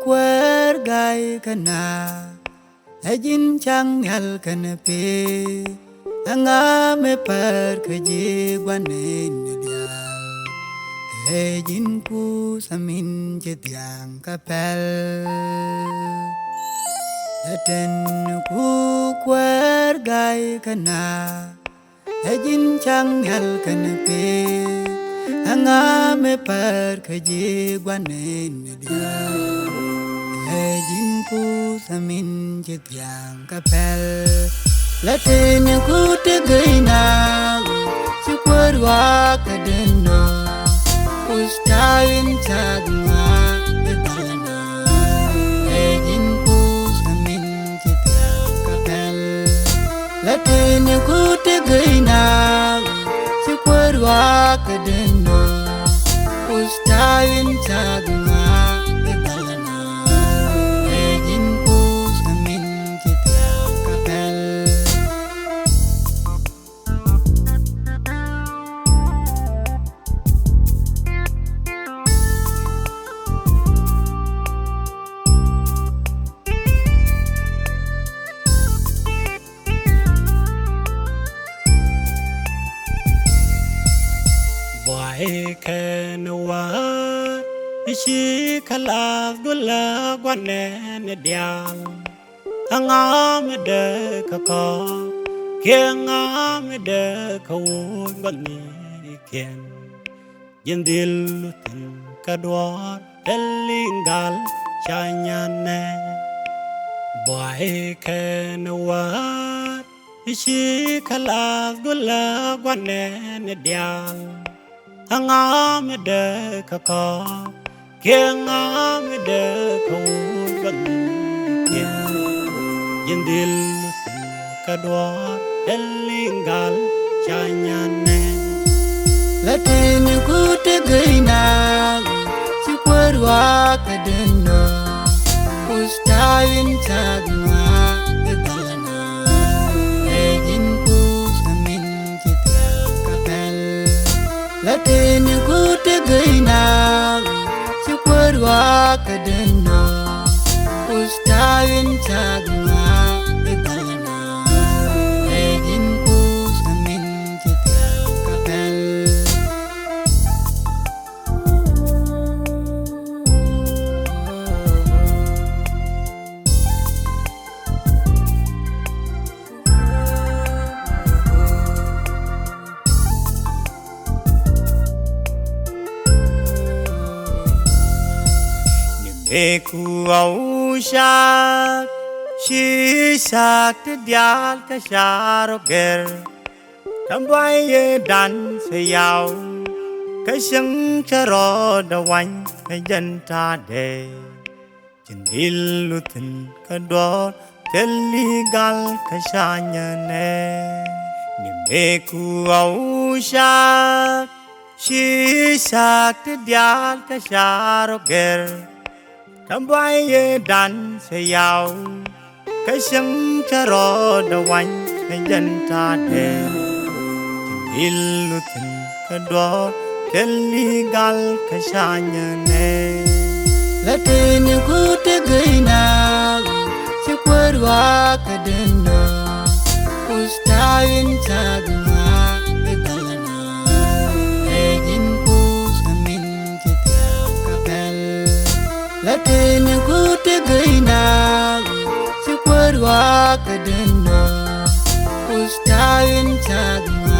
kuergai kana Ejin changal kana pe Anga me par kaji guanin dia Ejin ku samin jetiang kapel Eten ku kuergai kana Ejin changal kana pe Anga me par kaji guanin dia Ejin ku samin jetiang kapel Latin ku tegaina Syukurwa kadena Ustain chagma bedana Ejin ku samin jetiang kapel Latin ku tegaina Syukurwa kadena Ustain chagma bedana Ejin ku samin jetiang kapel Why can what she calls the love one and a down? Hang on with the cacaw, king on with the cold, but me can. Yendil Kadwar, the lingal, Chanyane. Why can what she calls the love one and a down? Hang on with the cacaw, king on with the cold, but me can. Yendil Kadwar, the lingal, Chanyane. Latin ku tegaina Syukurwa kadena Ustain chagma bedana Ejin ku samin jetiang kapel Latin ku tegaina Syukurwa kadena Ustain chagma bedana Ejin ku samin jetiang kapel Eku au shak, she shak the dial ka sharo ger. Tambay ye dan se yao, ka shang charo da wine ka janta de. Jindil lutin ka do, teli gal ka shanya ne. Eku au shak, she shak the dial ka sharo ger. Tambay ye dan se yao, ka shang charo da wine ka janta de. Jindil lutin ka do, teli gal ka shanya ne. Latin ku tegaina Syukurwa kadena Ustain chagma bedana Ejin ku samin jetiang kapel Latin ku tegaina Syukurwa kadena Ustain chagma